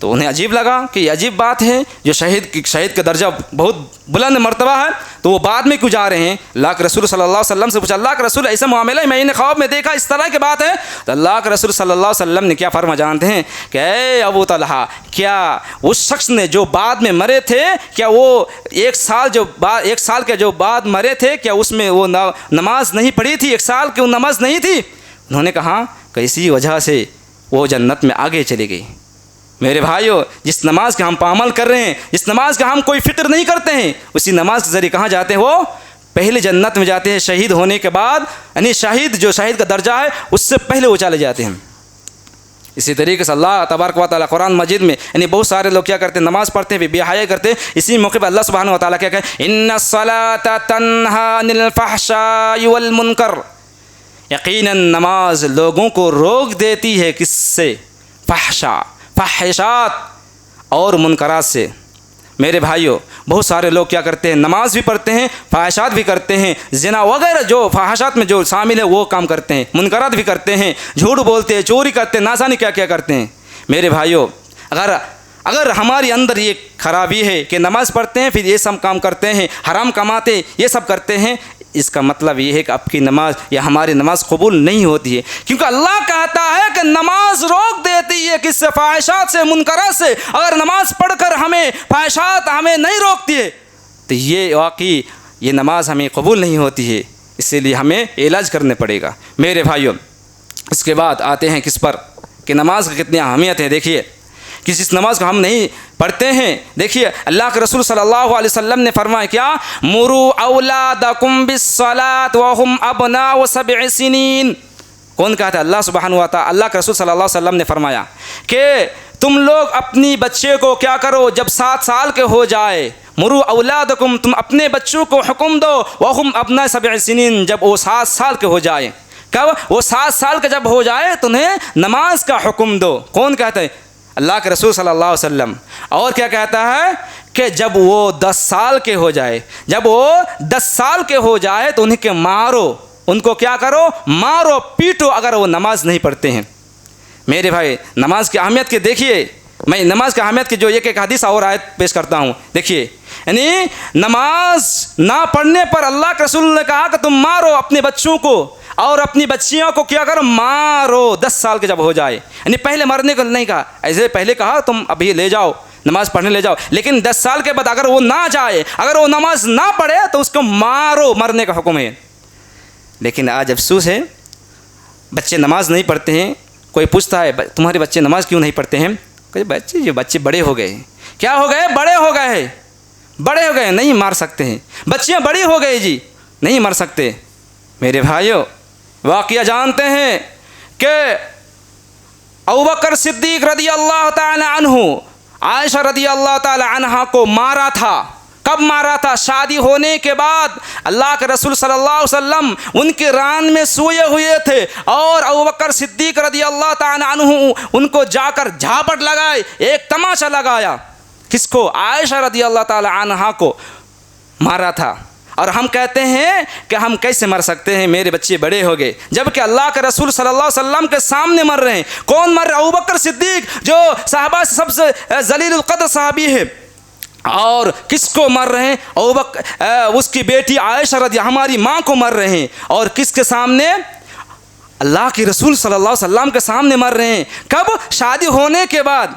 तो उन्हें अजीब लगा कि ये अजीब बात है, जो शहीद का दर्जा बहुत बुलंद मर्तबा है, तो वो बाद में क्यों जा रहे हैं? अल्लाह के रसूल सल्लल्लाहु अलैहि वसल्लम से पूछा, अल्लाह के रसूल ऐसा मामला है, मैंने ख्वाब में देखा, इस तरह की बात है? तो अल्लाह के रसूल सल्लल्लाहु अलैहि वसल्लम ने क्या फरमा जानते हैं कि ए अबू तलहा, क्या उस शख्स ने जो बाद में मरे थे, क्या वो 1 साल के जो बाद मरे थे, क्या उसमें वो नमाज नहीं पढ़ी थी? 1 साल की वो नमाज नहीं थी? उन्होंने कहा किसी वजह से वो जन्नत में आगे चली गई। मेरे भाइयों, जिस नमाज का हम पामल कर रहे हैं, जिस नमाज का हम कोई फ़िक्र नहीं करते हैं, उसी नमाज के ज़रिए कहाँ जाते हैं? वो पहले जन्नत में जाते हैं शहीद होने के बाद, यानी शहीद का दर्जा है उससे पहले वो चले जाते हैं। इसी तरीके से अल्लाह तबारक व तआला कुरान मजीद में, यानी बहुत सारे लोग क्या करते हैं, नमाज़ पढ़ते हैं, बेहयाई करते हैं। इसी मौके पर अल्लाह सुब्हानहू व तआला क्या कहे, इन्नस्सलाता तन्हा अनिल फहशाइ वल मुनकर, यकीनन नमाज लोगों को रोक देती है किससे? फहशात और मुनकरात से। मेरे भाइयों, बहुत सारे लोग क्या करते हैं, नमाज भी पढ़ते हैं, फ़ाहिशात भी करते हैं, ज़िना वगैरह जो फ़ाहिशात में जो शामिल है वो काम करते हैं, मुनकरात भी करते हैं, झूठ बोलते हैं, चोरी करते हैं, ना जाने क्या क्या करते हैं। मेरे भाइयों, अगर हमारे अंदर ये खराबी है कि नमाज़ पढ़ते हैं फिर ये सब काम करते हैं, हराम कमाते, ये सब करते हैं, इसका मतलब ये है कि आपकी नमाज या हमारी नमाज कबूल नहीं होती है। क्योंकि अल्लाह कहता है कि नमाज रोक देती है किससे, फ़ाहिशात से, मुनकरात से। अगर नमाज पढ़कर हमें फ़ाहिशात हमें नहीं रोकती है तो ये वाकई ये नमाज हमें कबूल नहीं होती है, इसीलिए हमें इलाज करने पड़ेगा। मेरे भाइयों, इसके बाद आते हैं किस पर कि नमाज की कितनी अहमियत है। देखिए कि जिस नमाज को हम नहीं पढ़ते हैं, देखिए अल्लाह के रसूल सल्लल्लाहु अलैहि वसल्लम ने फरमाया क्या, मुरू औलादकुम बिस्सलात वहुम अबनाउ सब'i सिनीन। कौन कहता है? अल्लाह सुब्हानहु व तआला। अल्लाह के रसूल सल्लल्लाहु अलैहि वसल्लम ने फरमाया कि तुम लोग अपनी बच्चे को क्या करो, जब 7 साल के हो जाए, मुरू औलादकुम, तुम अपने बच्चों को हुक्म दो, वहुम अबनाउ सब'i सिनीन, जब वो 7 साल के हो जाए। कब? वो 7 साल के जब हो जाए तो उन्हें नमाज का हुक्म दो। कौन कहते हैं? अल्लाह के रसूल सल्लल्लाहु अलैहि वसल्लम। और क्या कहता है कि जब वो 10 साल के हो जाए, जब वो 10 साल के हो जाए तो उन्हें मारो, उनको क्या करो, मारो, पीटो अगर वो नमाज नहीं पढ़ते हैं। मेरे भाई, नमाज की अहमियत के देखिए, मैं नमाज की अहमियत की जो एक हदीस और आयत पेश करता हूँ। देखिए, यानी नमाज ना पढ़ने पर अल्लाह के रसूल ने कहा कि तुम मारो अपने बच्चों को और अपनी बच्चियों को क्या करो, मारो 10 साल के जब हो जाए। यानी पहले मरने को नहीं कहा, ऐसे पहले कहा तुम अभी ले जाओ, नमाज पढ़ने ले जाओ, लेकिन 10 साल के बाद अगर वो ना जाए, अगर वो नमाज ना पढ़े तो उसको मारो, मरने का हुक्म है। लेकिन आज अफसोस है, बच्चे नमाज नहीं पढ़ते हैं। कोई पूछता है तुम्हारे बच्चे नमाज क्यों नहीं पढ़ते हैं? कहते ये बच्चे बड़े हो गए। क्या हो गए? बड़े हो गए, बड़े हो गए, नहीं मार सकते हैं। बच्चियाँ बड़ी हो गई जी, नहीं मर सकते। मेरे भाइयों, वाक़या जानते हैं कि अबू बकर सिद्दीक़ रदी अल्लाह ताला अन्हु आयशा रदी अल्लाह ताला अन्हा को मारा था। कब मारा था? शादी होने के बाद। अल्लाह के रसूल सल्लल्लाहु अलैहि वसल्लम उनके रान में सोए हुए थे और अबू बकर सिद्दीक़ रदी अल्लाह ताला अन्हु उनको जाकर झापट लगाए, एक तमाचा लगाया। किसको? आयशा रदी अल्लाह ताला अन्हा को मारा था। और हम कहते हैं कि हम कैसे मर सकते हैं, मेरे बच्चे बड़े हो गए, जबकि अल्लाह के रसूल सल्लल्लाहु अलैहि वसल्लम के सामने मर रहे हैं। कौन मर रहे? अबू बकर सिद्दीक़, जो सहाबा से सबसे जलीलुल क़द्र सहाबी है। और किसको मर रहे हैं? अबू बकर, उसकी बेटी आयशा रज़ी, हमारी माँ को मर रहे हैं। और किसके सामने? अल्लाह के रसूल सल्लल्लाहु अलैहि वसल्लम के सामने मर रहे हैं। कब? शादी होने के बाद।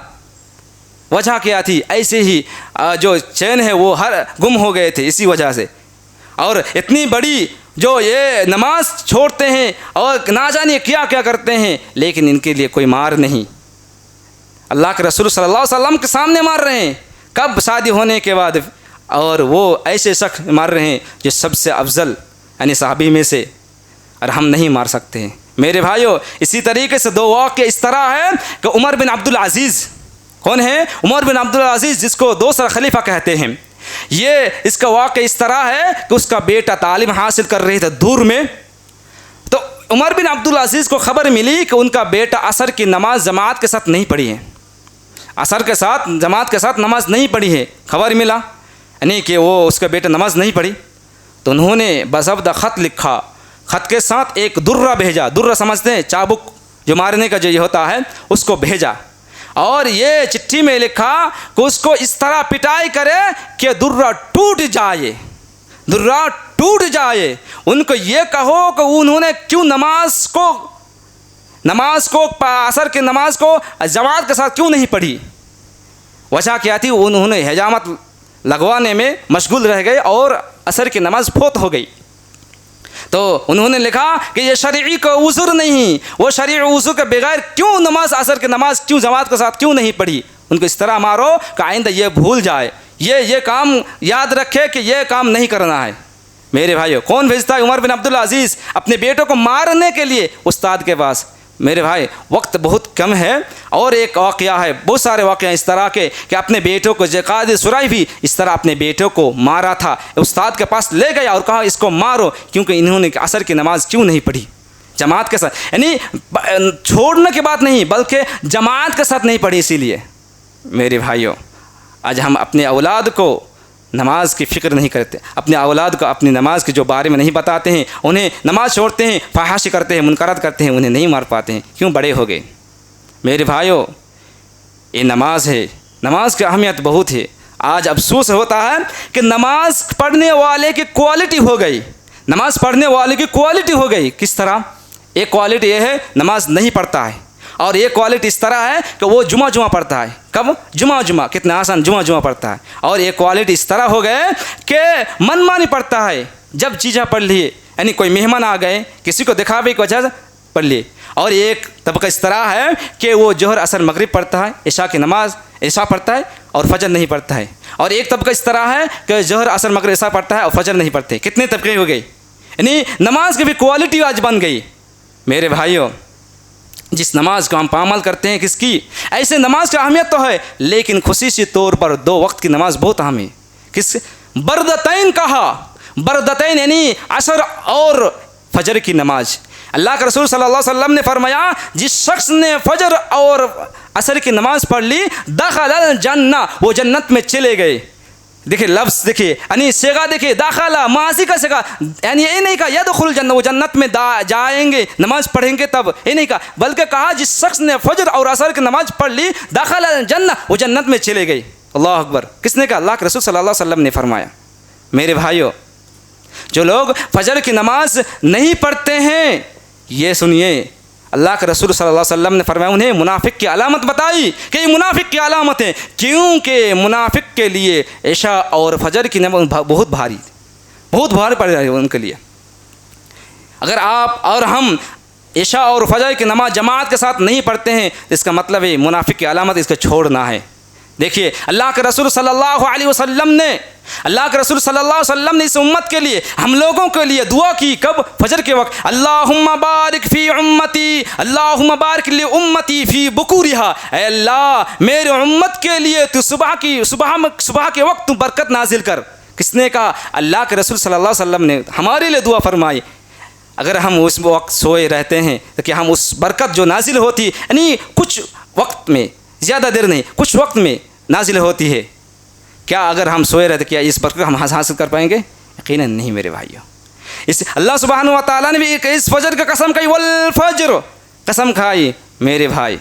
वजह क्या थी? ऐसे ही जो चैन है वो हर गुम हो गए थे इसी वजह से। और इतनी बड़ी जो ये नमाज छोड़ते हैं और ना जाने क्या क्या करते हैं, लेकिन इनके लिए कोई मार नहीं। अल्लाह के रसूल सल्लल्लाहु अलैहि वसल्लम के सामने मार रहे हैं। कब? शादी होने के बाद। और वो ऐसे शख्स मार रहे हैं जो सबसे अफजल यानी सहाबी में से, और हम नहीं मार सकते हैं। मेरे भाइयों, इसी तरीके से 2 वाक़ये इस तरह है कि उमर बिन अब्दुल अज़ीज़, कौन है? उमर बिन अब्दुल अज़ीज़, जिसको दूसरा खलीफा कहते हैं। ये इसका वाक़या इस तरह है कि उसका बेटा तालीम हासिल कर रहे थे दूर में। तो उमर बिन अब्दुल अज़ीज़ को ख़बर मिली कि उनका बेटा असर की नमाज जमात के साथ नहीं पढ़ी है, असर के साथ जमात के साथ नमाज नहीं पढ़ी है। खबर मिला यानी कि वो उसका बेटा नमाज नहीं पढ़ी। तो उन्होंने बज़ब्द ख़त लिखा, ख़त के साथ एक दुर्रा भेजा। दुर्रा समझते हैं? चाबुक जो मारने का जो ये होता है, उसको भेजा। और ये चिट्ठी में लिखा कि उसको इस तरह पिटाई करे कि दुर्रा टूट जाए, दुर्रा टूट जाए। उनको ये कहो कि उन्होंने क्यों नमाज को असर की नमाज को जमात के साथ क्यों नहीं पढ़ी। वजह क्या थी? उन्होंने हिजामत लगवाने में मशगूल रह गए और असर की नमाज फौत हो गई। तो उन्होंने लिखा कि ये शरई का उज़्र नहीं, वो शरई उज़्र के बगैर क्यों नमाज असर की नमाज क्यों जमात के साथ क्यों नहीं पढ़ी। उनको इस तरह मारो कि आइंदा ये भूल जाए, ये काम याद रखे कि ये काम नहीं करना है। मेरे भाइयों, कौन भेजता है उमर बिन अब्दुल अज़ीज़ अपने बेटों को मारने के लिए उस्ताद के पास। मेरे भाई, वक्त बहुत कम है और एक वाक़या है, बहुत सारे वाक़या इस तरह के कि अपने बेटों को ज़काद सुराई भी इस तरह अपने बेटों को मारा था। उस्ताद के पास ले गया और कहा इसको मारो, क्योंकि इन्होंने असर की नमाज क्यों नहीं पढ़ी जमात के साथ। यानी छोड़ने की बात नहीं, बल्कि जमात के साथ नहीं पढ़ी। इसीलिए मेरे भाइयों, आज हम अपने औलाद को नमाज की फ़िक्र नहीं करते, अपने औलाद को अपनी नमाज के जो बारे में नहीं बताते हैं, उन्हें नमाज छोड़ते हैं, फहाशी करते हैं, मुनकरात करते हैं, उन्हें नहीं मार पाते हैं। क्यों? बड़े हो गए। मेरे भाइयों, ये नमाज है, नमाज की अहमियत बहुत है। आज अफसोस होता है कि नमाज पढ़ने वाले की क्वालिटी हो गई, नमाज पढ़ने वाले की क्वालिटी हो गई। किस तरह? एक क्वालिटी ये है नमाज नहीं पढ़ता है, और एक क्वालिटी इस तरह है कि वो जुमा पढ़ता है। कब? जुमा, कितना आसान जुमा पढ़ता है। और एक क्वालिटी इस तरह हो गए कि मनमानी पढ़ता है, जब चीज़ें पढ़ लिए, यानी कोई मेहमान आ गए, किसी को दिखावे की वजह से पढ़ लिए। और एक तबका इस तरह है कि वो जोहर असर मगरिब पढ़ता है, इशा की नमाज इशा पढ़ता है और फजर नहीं पढ़ता है। और एक तबका इस तरह है कि जोहर असर मगरिब इशा पढ़ता है और फजर नहीं पढ़ते। कितने तबके हो गए? यानी नमाज की भी क्वालिटी आज बन गई। मेरे भाइयों, जिस नमाज को हम पामाल करते हैं किसकी, ऐसे नमाज की अहमियत तो है, लेकिन खुसूसी तौर पर 2 वक्त की नमाज बहुत अहम है। किस? बरदतैन कहा, बरदतैन यानी असर और फजर की नमाज। अल्लाह के रसूल सल्लल्लाहु अलैहि वसल्लम ने फरमाया, जिस शख्स ने फजर और असर की नमाज पढ़ ली, दखल जन्ना, वो जन्नत में चले गए। देखिए लफ्ज़, देखिए यानी सेगा, देखिए दाखला माजी का सेगा, यानी ये नहीं कहा यदखुल जन्नत, वो जन्नत में जाएंगे नमाज पढ़ेंगे तब, ये नहीं कहा, बल्कि कहा जिस शख्स ने फजर और असर की नमाज पढ़ ली, दाखल जन्नत, वो जन्नत में चले गए। अल्लाह अकबर। किसने कहा? अल्लाह के रसूल सल्लल्लाहु अलैहि वसल्लम ने फरमाया। मेरे भाइयों, जो लोग फजर की नमाज नहीं पढ़ते हैं, ये सुनिए, अल्लाह के रसूल सल्लल्लाहु अलैहि वसल्लम ने फरमाया, उन्हें मुनाफिक की अलामत बताई कि ये मुनाफिक की अलामत है, क्योंकि मुनाफिक के लिए इशा और फजर की नमाज बहुत भारी पड़ रही है उनके लिए। अगर आप और हम इशा और फजर की नमाज जमात के साथ नहीं पढ़ते हैं, तो इसका मतलब है मुनाफिक की अलामत इसको छोड़ना है। देखिए अल्लाह के रसूल सल्लल्लाहु अलैहि वसल्लम ने इस उम्मत के लिए, हम लोगों के लिए दुआ की। कब? फजर के वक्त। अल्लाहुम्मा बारिक फी उम्मती, अल्लाहुम्मा बारिक li उम्मती फी बुकूरिहा, ऐ अल्लाह मेरे उम्मत के लिए तू सुबह के वक्त तू बरकत नाजिल कर। किसने कहा? अल्लाह के रसूल सल्लल्लाहु अलैहि वसल्लम ने हमारे लिए दुआ फरमाई। अगर हम उस वक्त सोए रहते हैं तो क्या हम उस बरकत जो नाजिल होती, यानी कुछ वक्त में, ज़्यादा देर नहीं, कुछ वक्त में नाजिल होती है, क्या अगर हम सोए रहते क्या इस बरकत हम हासिल कर पाएंगे? यकीनन नहीं मेरे भाइयों। इस अल्लाह सुब्हानहु व तआला ने भी इस फजर की कसम खाई, वल फजर, कसम खाई मेरे भाई।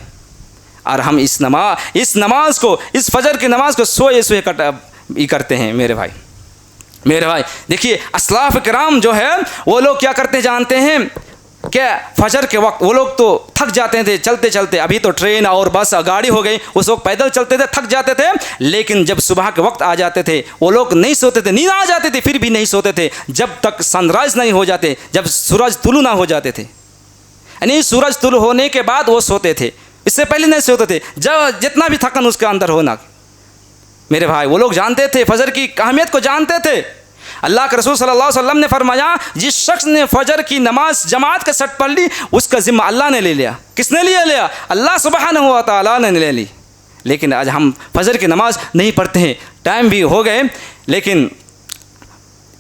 और हम इस नमाज को, इस फजर की नमाज को सोए करते हैं मेरे भाई। देखिए अस्लाफ किराम जो है वो लोग क्या करते हैं जानते हैं? क्या फजर के वक्त वो लोग तो थक जाते थे चलते चलते, अभी तो ट्रेन और बस गाड़ी हो गई, उस वक्त पैदल चलते थे, थक जाते थे, लेकिन जब सुबह के वक्त आ जाते थे वो लोग नहीं सोते थे, नींद आ जाते थे, फिर भी नहीं सोते थे जब तक सनराइज नहीं हो जाते, जब सूरज तुलू ना हो जाते थे। यानी सूरज तुलू होने के बाद वो सोते थे, इससे पहले नहीं सोते थे, जब जितना भी थकन उसके अंदर होना। मेरे भाई वो लोग जानते थे, फजर की अहमियत को जानते थे। अल्लाह के रसूल सल्लल्लाहु अलैहि वसल्लम ने फरमाया, जिस शख्स ने फजर की नमाज जमात के साथ पढ़ ली, उसका जिम्मा अल्लाह ने ले लिया। किसने लिया? अल्लाह सुब्हानहु व तआला ने ले ली। लेकिन आज हम फजर की नमाज नहीं पढ़ते हैं, टाइम भी हो गए, लेकिन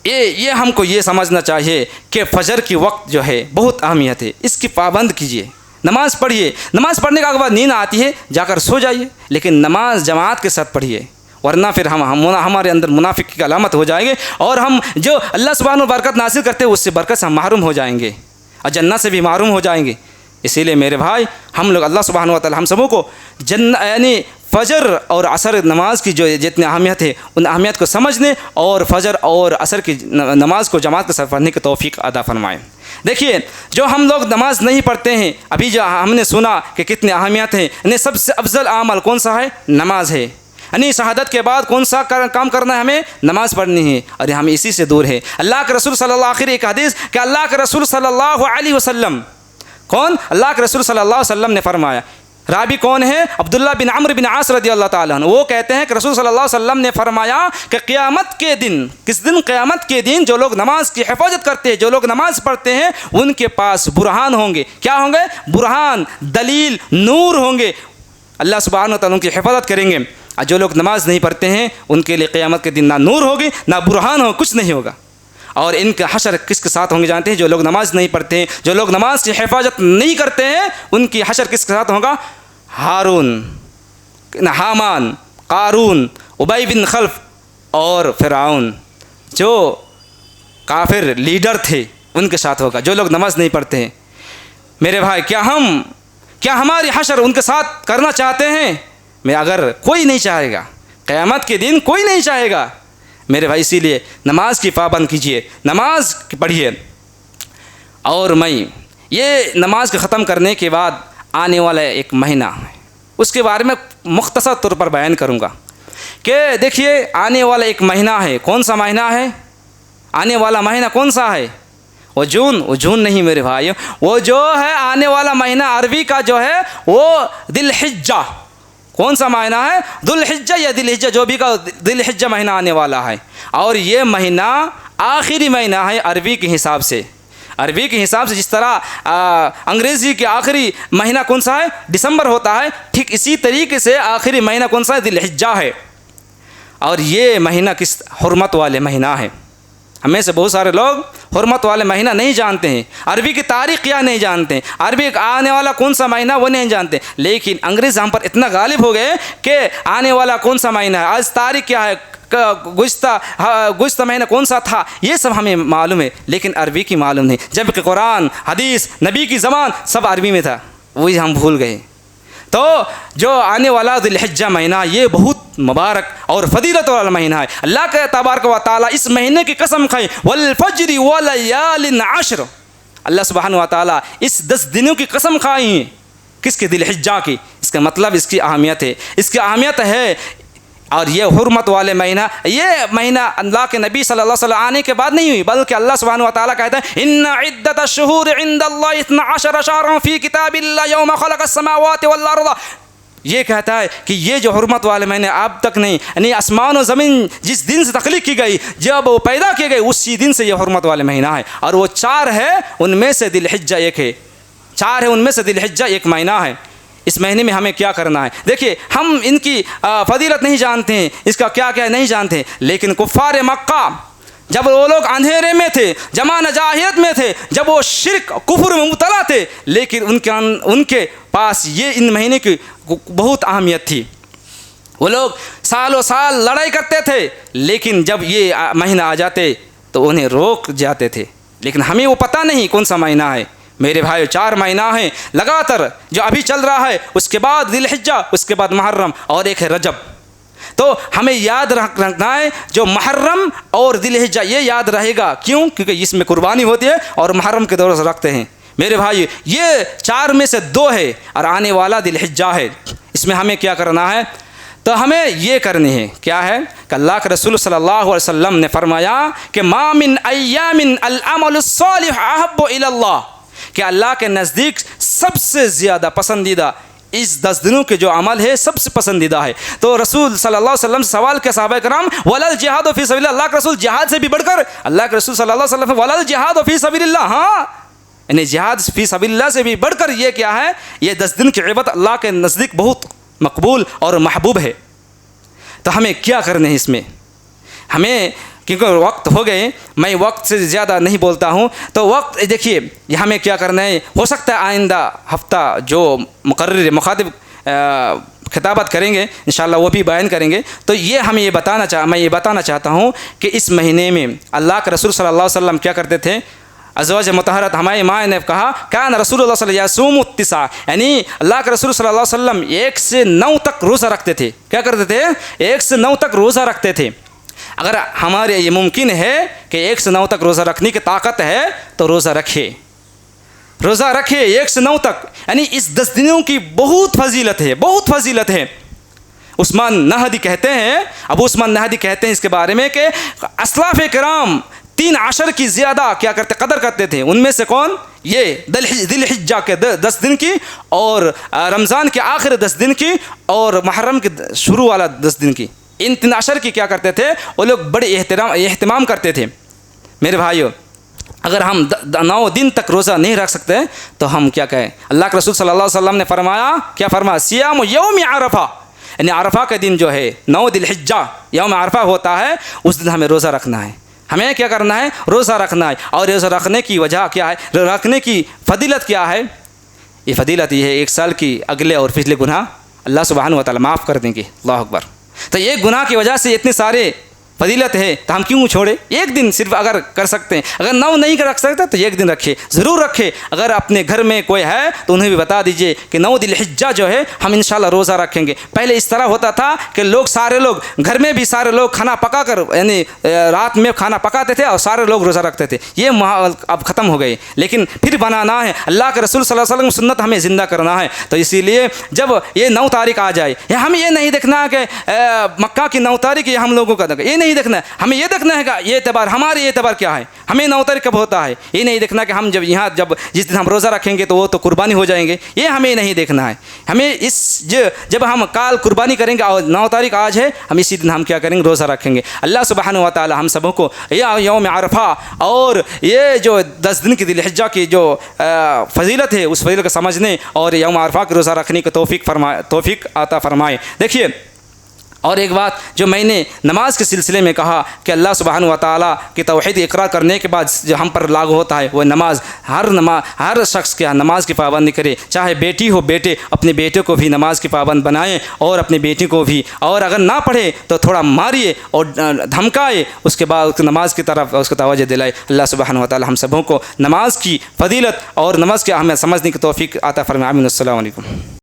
ये हमको ये समझना चाहिए कि फजर की वक्त जो है बहुत अहमियत है, इसकी पाबंद कीजिए, नमाज पढ़िए। नमाज पढ़ने के बाद नींद आती है जाकर सो जाइए, लेकिन नमाज जमात के साथ पढ़िए, वरना फिर हमारे अंदर मुनाफिक की अलामत हो जाएंगे, और हम जो अल्लाह सुब्हानहु बरकत नासिल करते हैं उससे बरकत से हम महरूम हो जाएंगे और जन्नत से भी महरूम हो जाएंगे। इसीलिए मेरे भाई हम लोग अल्लाह सुब्हानहु व तआला हम सबों को यानी फ़जर और असर नमाज की जो जितनी अहमियत है उन अहमियत को समझने और फ़जर और असर की नमाज को जमात के साथ पढ़ने की तौफीक अदा फरमाएँ। देखिए जो हम लोग नमाज नहीं पढ़ते हैं, अभी जो हमने सुना कि कितनी अहमियत है, यानी सबसे अफजल अमल कौन सा है? नमाज है। यानी शहादत के बाद कौन सा काम करना है? हमें नमाज पढ़नी है, और हम इसी से दूर है। अल्लाह के रसूल सल्लल्लाहु आखिर एक हदीस कि अल्लाह के रसूल सल्लल्लाहु अलैहि वसल्लम, कौन? अल्लाह के रसूल सल्लल्लाहु अलैहि वसल्लम ने फरमाया, राबी कौन है? अब्दुल्लाह बिन अम्र बिन आस रज़ियल्लाहु ताला अन्हु। वो कहते हैं कि रसूल सल्लल्लाहु अलैहि वसल्लम ने फरमाया कि क़यामत के दिन, किस दिन? क़यामत के दिन जो लोग नमाज की हिफाजत करते हैं, जो लोग नमाज पढ़ते हैं, उनके पास बुरहान होंगे। क्या होंगे? बुरहान, दलील, नूर होंगे। अल्लाह सुब्हानहु व तआला उनकी हिफाजत करेंगे। और जो लोग नमाज नहीं पढ़ते हैं उनके लिए क़यामत के दिन ना नूर होगी ना बुरहान हो, कुछ नहीं होगा। और इनका हशर किसके साथ होंगे जानते हैं? जो लोग नमाज नहीं पढ़ते हैं, जो लोग नमाज की हिफाजत नहीं करते हैं, उनकी हशर किसके साथ होगा? हारून, हामान, कारून उबई बिन खल्फ और फ़िरऔन जो काफिर लीडर थे उनके साथ होगा, जो लोग नमाज़ नहीं पढ़ते हैं। मेरे भाई, क्या हमारी हशर उनके साथ करना चाहते हैं? मैं अगर कोई नहीं चाहेगा, क़यामत के दिन कोई नहीं चाहेगा मेरे भाई। इसीलिए नमाज की पाबंद कीजिए, नमाज पढ़िए। और मैं ये नमाज को ख़त्म करने के बाद आने वाला एक महीना है, उसके बारे में मुख्तसर तौर पर बयान करूँगा कि देखिए आने वाला एक महीना है। कौन सा महीना है? आने वाला महीना कौन सा है? वो जून नहीं मेरे भाई, वो जो है आने वाला महीना अरबी का जो है वो दिलहिज्जा। कौन सा महीना है? दुलहिज्जा या दिलहिज्जा, जो भी का दिलहिज्जा महीना आने वाला है। और ये महीना आखिरी महीना है अरबी के हिसाब से। अरबी के हिसाब से जिस तरह अंग्रेज़ी के आखिरी महीना कौन सा है? दिसंबर होता है, ठीक इसी तरीके से आखिरी महीना कौन सा है? दिलहिज्जा है। और ये महीना किस हुर्मत वाले महीना है। हमें से बहुत सारे लोग हुर्मत वाले महीना नहीं जानते हैं, अरबी की तारीख़ क्या नहीं जानते हैं, अरबी आने वाला कौन सा महीना वो नहीं जानते। लेकिन अंग्रेज़ हम पर इतना गालिब हो गए कि आने वाला कौन सा महीना है, आज तारीख़ क्या है, गुज़श्ता महीना कौन सा था, ये सब हमें मालूम है, लेकिन अरबी की मालूम नहीं। जबकि कुरान, हदीस, नबी की ज़बान सब अरबी में था, वही हम भूल गए। तो जो आने वाला दिलहिज्जा महीना, ये बहुत मुबारक और फजीलत वाला महीना है। अल्लाह के तबारक व तआला इस महीने की कसम खाई, वल फज्रि व लयालिन अश्र। अल्लाह सुब्हानहु व तआला इस 10 दिनों की कसम खाई है। किसके? दिलहिज्जा की। इसका मतलब इसकी अहमियत है, इसकी अहमियत है। और ये हुर्मत वाले महीना, ये महीना अल्लाह के नबी सल्लल्लाहु अलैहि वसल्लम आने के बाद नहीं हुई, बल्कि अल्लाह सुब्हानहु व तआला कहता है इन्ना इद्दतश शुहूर इंदल्लाहि 12 शहरन फी किताबिल्लाह यौमा खलक़स समावाति वल अर्द। ये कहता है कि ये जो हुर्मत वाले महीने अब तक नहीं, यानी आसमान और ज़मीन जिस दिन से तख्लीक की गई, जब वो पैदा किए गए, उसी दिन से ये हुर्मत वाले महीना है। और वो 4 है, उनमें से दिलहिज्जा एक है। 4 है, उनमें से दिलहिज्जा एक महीना है। इस महीने में हमें क्या करना है? देखिए, हम इनकी फजीलत नहीं जानते हैं, इसका क्या क्या नहीं जानते, लेकिन कुफ़ार मक्का जब वो लोग अंधेरे में थे, जमाना जाहिलियत में थे, जब वो शिर्क कुफ्र में मुबतला थे, लेकिन उनके पास ये इन महीने की बहुत अहमियत थी। वो लोग सालों साल लड़ाई करते थे, लेकिन जब ये महीना आ जाते तो उन्हें रोक जाते थे। लेकिन हमें वो पता नहीं कौन सा महीना है। मेरे भाई, 4 महीना है लगातार जो अभी चल रहा है, उसके बाद दिलहिज्जा, उसके बाद मुहर्रम और एक है रजब। तो हमें याद रखना है जो मुहर्रम और दिलहिज्जा, ये याद रहेगा। क्यों? क्योंकि इसमें कुर्बानी होती है और मुहर्रम के दौर से रखते हैं। मेरे भाई, ये 4 में से 2 है और आने वाला दिलहिज्जा है। इसमें हमें क्या करना है? तो हमें ये करनी है, क्या है कि अल्लाह के रसूल सल्लल्लाहु अलैहि वसल्लम ने फरमाया कि मा मिन अय्यामिन अल अमलुस सालिह अहब्बु इलल्लाह, कि अल्लाह के नज़दीक सबसे ज़्यादा पसंदीदा इस 10 दिनों के जो अमल है सबसे पसंदीदा है। तो रसूल सल्लल्लाहु अलैहि वसल्लम से सवाल के सहाबा कराम, वलल जिहाद फ़ी सबीलिल्लाह, अल्लाह के रसूल जिहाद से भी बढ़कर, अल्लाह के रसूल सल्लल्लाहु अलैहि वसल्लम वलल जिहाद फ़ी सबीलिल्लाह, हाँ, यानी जिहाद फ़ी सबीलिल्लाह से भी बढ़कर ये क्या है? ये 10 दिन की इबादत अल्लाह के नज़दीक बहुत मकबूल और महबूब है। तो हमें क्या करने हैं इसमें? हमें, क्योंकि वक्त हो गए, मैं वक्त से ज़्यादा नहीं बोलता हूँ, तो वक्त देखिए हमें क्या करना है। हो सकता है आइंदा हफ्ता जो मुकर्रर मुखातिब खिताबत करेंगे इंशाअल्लाह वो भी बयान करेंगे। तो ये मैं ये बताना चाहता हूँ कि इस महीने में अल्लाह के रसूल सल्लल्लाहु अलैहि वसल्लम क्या करते थे। अज़वाज मुतहरत हमारी माँ ने कहा कान रसूलुल्लाह सल्लल्लाहु अलैहि वसल्लम यसूमु तिसा, यानी अल्लाह के रसूल सल्लल्लाहु अलैहि वसल्लम 1 से 9 तक रोज़ा रखते थे। क्या करते थे? 1 से 9 तक रोज़ा रखते थे। अगर हमारे ये मुमकिन है कि 1 से 9 तक रोज़ा रखने की ताकत है तो रोज़ा रखिए, रोज़ा रखिए 1 से 9 तक। यानी इस 10 दिनों की बहुत फजीलत है, बहुत फजीलत है। उस्मान नहदी कहते हैं, अबू उस्मान नहदी कहते हैं इसके बारे में कि असलाफ़ किराम 3 अशर की ज़्यादा क्या करते, कदर करते थे। उनमें से कौन? ये दिलहिज्जा के 10 दिन की, और रमज़ान के आखिर 10 दिन की, और मुहर्रम के शुरू वाला 10 दिन की। इन 3 अशर की क्या करते थे वो लोग? बड़े एहतमाम करते थे। मेरे भाइयों, अगर हम 9 दिन तक रोज़ा नहीं रख सकते तो हम क्या कहें? अल्लाह के रसूल सल्लल्लाहु अलैहि वसल्लम ने फरमाया, क्या फरमाया? सियाम यौम अरफा, यानी अरफा के दिन जो है 9 दिलहिज्जा यौम अरफा होता है, उस दिन हमें रोज़ा रखना है। हमें क्या करना है? रोज़ा रखना है। और रोज़ा रखने की वजह क्या है? रखने की फ़जीलत क्या है? ये फ़जीलत ये है 1 साल की अगले और पिछले गुनाह अल्लाह सुब्हानहु व तआला माफ़ कर देंगे। अल्लाहु अकबर। तो एक गुनाह की वजह से इतने सारे फजीलत है, तो हम क्यों छोड़े? एक दिन सिर्फ अगर कर सकते हैं, अगर 9 नहीं कर रख सकते तो एक दिन रखिए, ज़रूर रखें। अगर अपने घर में कोई है तो उन्हें भी बता दीजिए कि 9 दिलहिज्जा जो है हम इंशाल्लाह रोज़ा रखेंगे। पहले इस तरह होता था कि लोग सारे लोग घर में भी सारे लोग खाना पका कर, यानी रात में खाना पकाते थे और सारे लोग रोज़ा रखते थे। ये माहौल अब ख़त्म हो गए, लेकिन फिर बनाना है, अल्लाह के रसूल सल्लल्लाहु अलैहि वसल्लम सुन्नत हमें ज़िंदा करना है। तो इसीलिए जब ये 9 तारीख आ जाए, हमें ये नहीं देखना है कि मक्का की 9 तारीख ये हम लोगों का, ये नहीं देखना है, हमें ये देखना है कि ये एतबार, हमारे ये एतबार क्या है, हमें 9 तारीख कब होता है। ये नहीं देखना कि हम जब जिस दिन हम रोज़ा रखेंगे तो वो तो कुर्बानी हो जाएंगे, ये हमें नहीं देखना है। हमें जब हम काल कुर्बानी करेंगे और 9 तारीख आज है, हम इसी दिन हम क्या करेंगे, रोज़ा रखेंगे। अल्लाह सुब्हानहू व तआला हम सबों को या यौम अरफा और ये जो 10 दिन की दिलहिज्जा की जो फजीलत है उस फजीलत को समझने और यौम अरफा की रोज़ा रखने की तौफीक आता फरमाए। देखिए, और एक बात जो मैंने नमाज के सिलसिले में कहा कि अल्लाह सुब्हानहू व तआला की तौहीद इकरार करने के बाद जो हम पर लागू होता है वो नमाज, हर शख्स क्या नमाज की पाबंदी करे, चाहे बेटी हो बेटे, अपने बेटे को भी नमाज की पाबंद बनाएं और अपनी बेटी को भी, और अगर ना पढ़े तो थोड़ा मारिए और धमकाए, उसके बाद उसकी नमाज की तरफ उसको तवज्जो दिलाए। अल्लाह सुब्हानहू व तआला हम सबों को नमाज की फजीलत और नमाज के हमें समझने की तौफीक आता फरमाए। आमीन। अस्सलामु अलैकुम।